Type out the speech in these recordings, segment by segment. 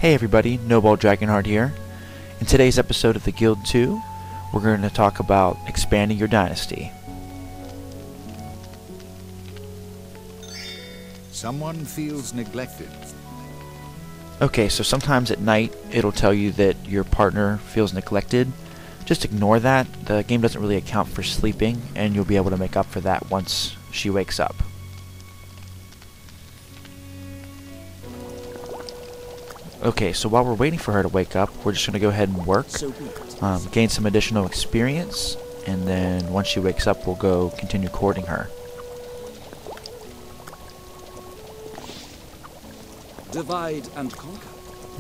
Hey everybody, Noble Dragonheart here. In today's episode of the Guild 2, we're going to talk about expanding your dynasty. Someone feels neglected. Okay, so sometimes at night it'll tell you that your partner feels neglected. Just ignore that. The game doesn't really account for sleeping, and you'll be able to make up for that once she wakes up. Okay, so while we're waiting for her to wake up, we're just going to go ahead and work, gain some additional experience, and then once she wakes up, we'll go continue courting her. Divide and conquer.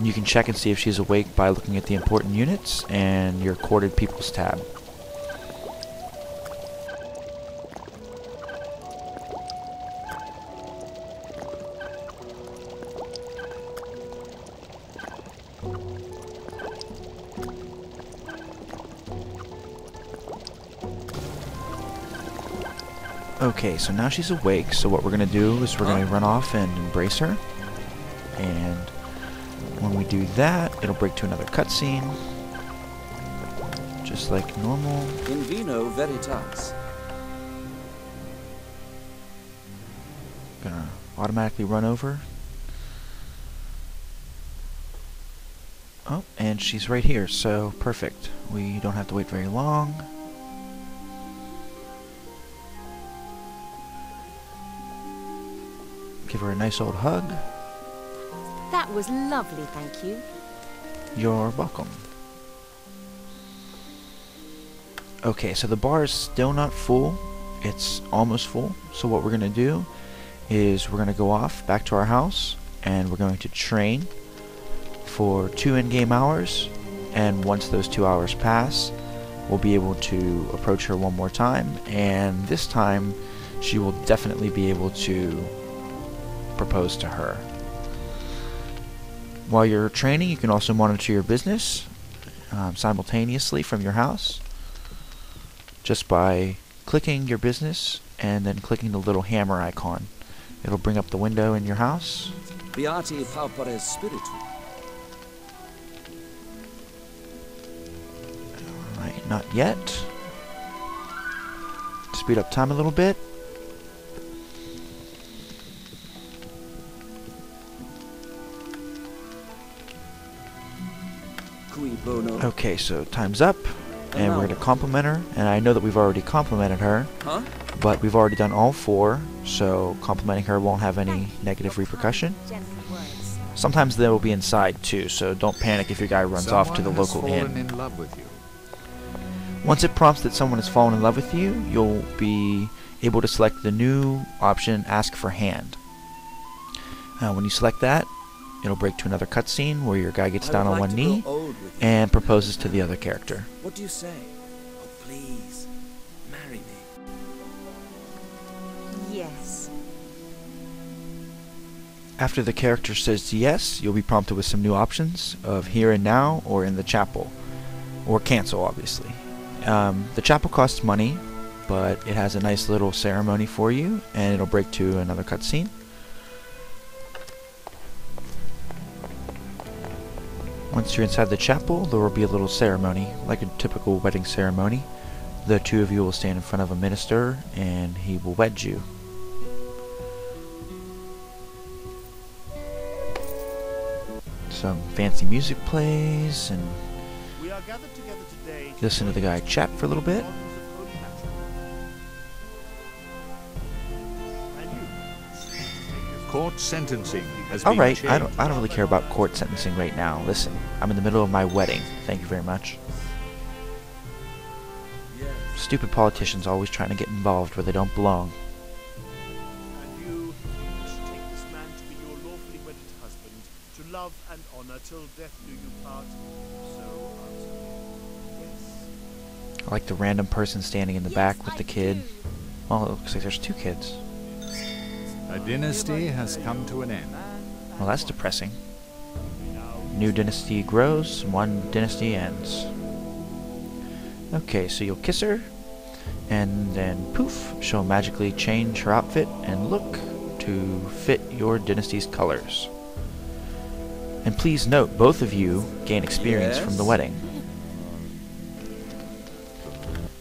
You can check and see if she's awake by looking at the important units and your courted peoples tab. Okay, so now she's awake, so what we're going to do is we're going to run off and embrace her. And when we do that, it'll break to another cutscene. Just like normal. In vino veritas. Gonna automatically run over. Oh, and she's right here, so perfect. We don't have to wait very long. Give her a nice old hug. That was lovely, thank you. You're welcome. Okay, so the bar is still not full. It's almost full. So what we're going to do is we're going to go off back to our house and we're going to train for 2 in-game hours. And once those 2 hours pass, we'll be able to approach her one more time. And this time, she will definitely be able to propose to her. While you're training, you can also monitor your business simultaneously from your house just by clicking your business and then clicking the little hammer icon. It'll bring up the window in your house. Beati pauperes spiritu. Alright, not yet. Speed up time a little bit. Okay, so time's up, and we're going to compliment her, and I know that we've already complimented her, but we've already done all 4, so complimenting her won't have any negative repercussion. Sometimes they will be inside too, so don't panic if your guy runs off to the local inn. Once it prompts that someone has fallen in love with you, you'll be able to select the new option, Ask for Hand. When you select that, it'll break to another cutscene where your guy gets down on one knee and proposes to the other character. What do you say? Oh, please, marry me. Yes. After the character says yes, you'll be prompted with some new options of here and now or in the chapel. Or cancel, obviously. The chapel costs money, but it has a nice little ceremony for you, and it'll break to another cutscene. Once you're inside the chapel, there will be a little ceremony, like a typical wedding ceremony. The 2 of you will stand in front of a minister, and he will wed you. Some fancy music plays, and listen to the guy chat for a little bit. Court sentencing has been Alright, changed. I don't really care about court sentencing right now. Listen, I'm in the middle of my wedding. Thank you very much. Stupid politicians always trying to get involved where they don't belong. And you should take this man to be your lawfully wedded husband, to love and honor till death do you part. So answer me. Yes. I like the random person standing in the back with the kid. Well, it looks like there's 2 kids. A dynasty has come to an end. Well, that's depressing. New dynasty grows, one dynasty ends. Okay, so you'll kiss her, and then poof, she'll magically change her outfit and look to fit your dynasty's colors. And please note, both of you gain experience from the wedding.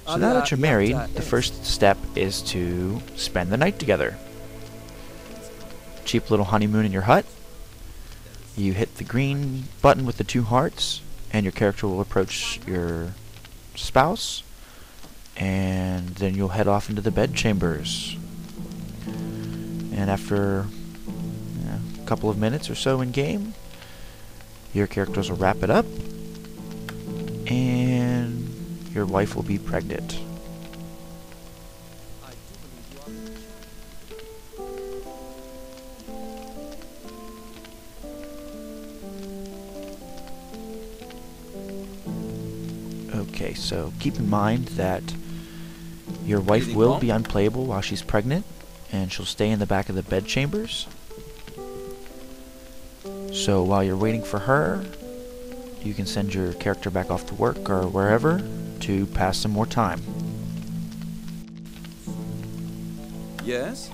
So now that you're married, the first step is to spend the night together. Cheap little honeymoon in your hut. You hit the green button with the 2 hearts, and your character will approach your spouse, and then you'll head off into the bedchambers. And after a couple of minutes or so in game, your characters will wrap it up, and your wife will be pregnant. Okay, so keep in mind that your wife will be unplayable while she's pregnant, and she'll stay in the back of the bedchambers. So while you're waiting for her, you can send your character back off to work or wherever to pass some more time. Yes?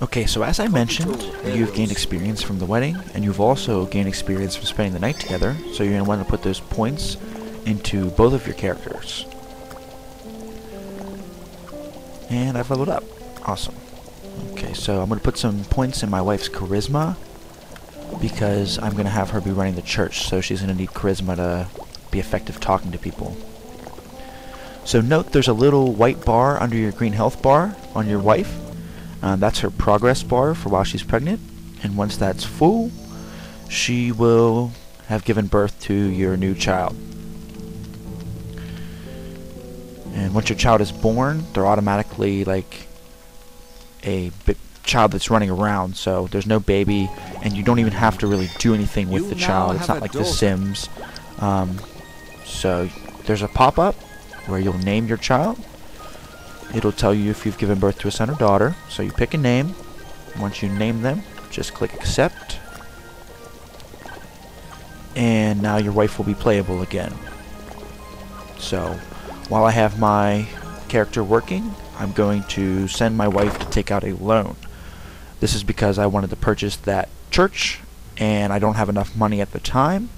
Okay, so as I mentioned, you've gained experience from the wedding, and you've also gained experience from spending the night together, so you're going to want to put those points into both of your characters. And I've leveled up. Awesome. Okay, so I'm going to put some points in my wife's charisma, because I'm going to have her be running the church, so she's going to need charisma to be effective talking to people. So note there's a little white bar under your green health bar on your wife. That's her progress bar for while she's pregnant, and once that's full, she will have given birth to your new child. And once your child is born, they're automatically like a child that's running around, so there's no baby, and you don't even have to really do anything with the child. It's not like The Sims. So there's a pop-up where you'll name your child. It'll tell you if you've given birth to a son or daughter, so you pick a name. Once you name them, just click accept, and now your wife will be playable again. So while I have my character working, I'm going to send my wife to take out a loan. This is because I wanted to purchase that church, and I don't have enough money at the time.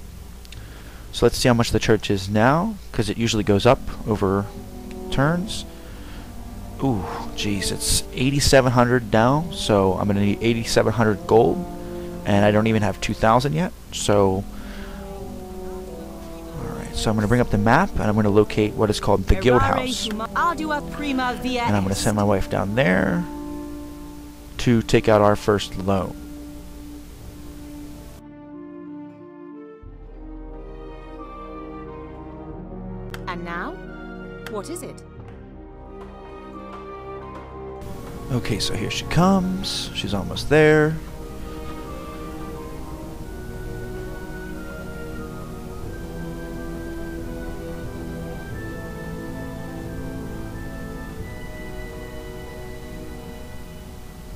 So let's see how much the church is now, because it usually goes up over turns. Ooh, geez, it's 8,700 now, so I'm going to need 8,700 gold, and I don't even have 2,000 yet, so... Alright, so I'm going to bring up the map, and I'm going to locate what is called the Guild House. And I'm going to send my wife down there to take out our first loan. And now? What is it? Okay, so here she comes. She's almost there.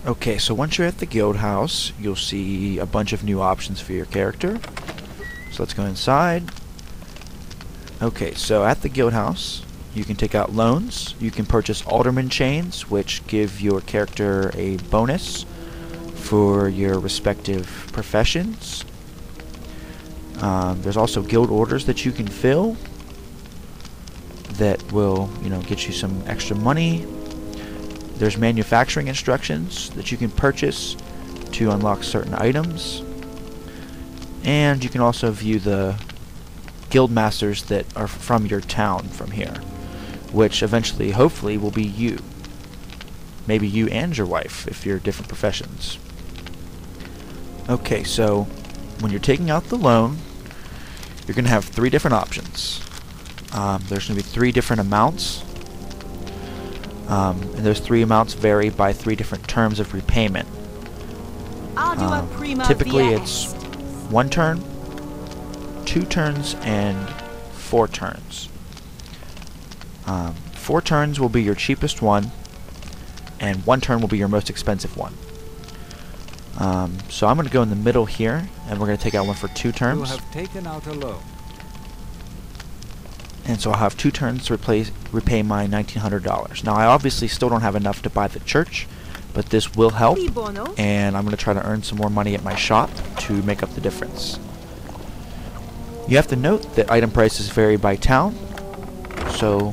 Okay, so once you're at the guild house, you'll see a bunch of new options for your character. So let's go inside. Okay, so at the guild house, you can take out loans. You can purchase alderman chains, which give your character a bonus for your respective professions. There's also guild orders that you can fill that will, get you some extra money. There's manufacturing instructions that you can purchase to unlock certain items. And you can also view the guild masters that are from your town from here, which eventually, hopefully, will be you. Maybe you and your wife, if you're different professions. Okay, so when you're taking out the loan, you're going to have 3 different options. There's going to be 3 different amounts. And those 3 amounts vary by 3 different terms of repayment. Typically, it's 1 turn, 2 turns, and 4 turns. 4 turns will be your cheapest one, and 1 turn will be your most expensive one. So I'm going to go in the middle here, and we're going to take out one for 2 turns. You have taken out a loan. And so I'll have 2 turns to repay my $1,900. Now I obviously still don't have enough to buy the church, but this will help, and I'm going to try to earn some more money at my shop to make up the difference. You have to note that item prices vary by town. So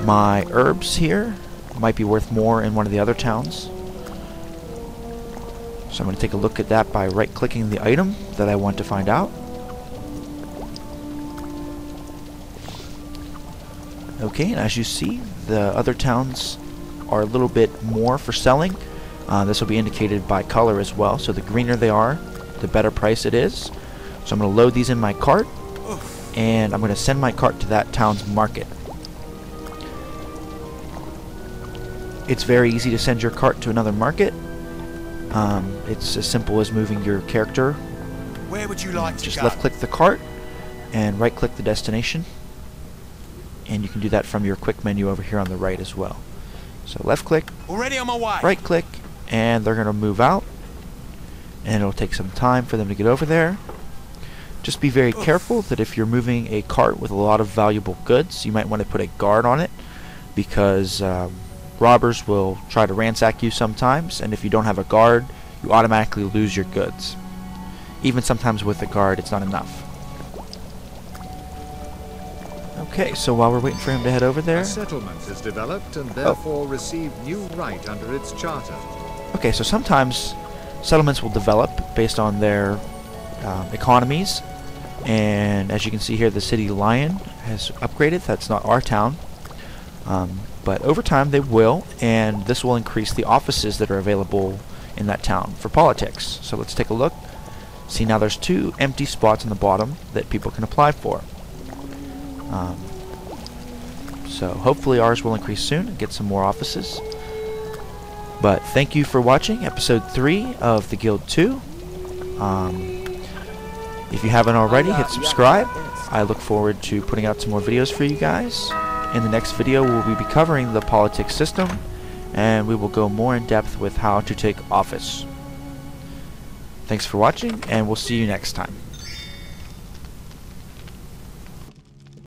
my herbs here might be worth more in one of the other towns. So I'm going to take a look at that by right-clicking the item that I want to find out. Okay, and as you see, the other towns are a little bit more for selling. This will be indicated by color as well. So the greener they are, the better price it is. So I'm going to load these in my cart, and I'm going to send my cart to that town's market. It's very easy to send your cart to another market. It's as simple as moving your character. Where would you like to Just go? left-click the cart and right-click the destination. And you can do that from your quick menu over here on the right as well. So left-click, Already on my way. right-click, and they're going to move out. And it'll take some time for them to get over there. Just be very careful that if you're moving a cart with a lot of valuable goods, you might want to put a guard on it, because robbers will try to ransack you sometimes, and if you don't have a guard, you automatically lose your goods. Even sometimes with a guard, it's not enough. Okay, so while we're waiting for him to head over there... A settlement is developed and therefore received new right under its charter. Okay, so sometimes settlements will develop based on their economies, and as you can see here, the city lion has upgraded. That's not our town, but over time they will, and this will increase the offices that are available in that town for politics. So let's take a look. See, now there's 2 empty spots on the bottom that people can apply for. So hopefully ours will increase soon and get some more offices. But thank you for watching episode 3 of the Guild 2. If you haven't already, hit subscribe. I look forward to putting out some more videos for you guys. In the next video, we'll be covering the politics system, and we will go more in depth with how to take office. Thanks for watching, and we'll see you next time.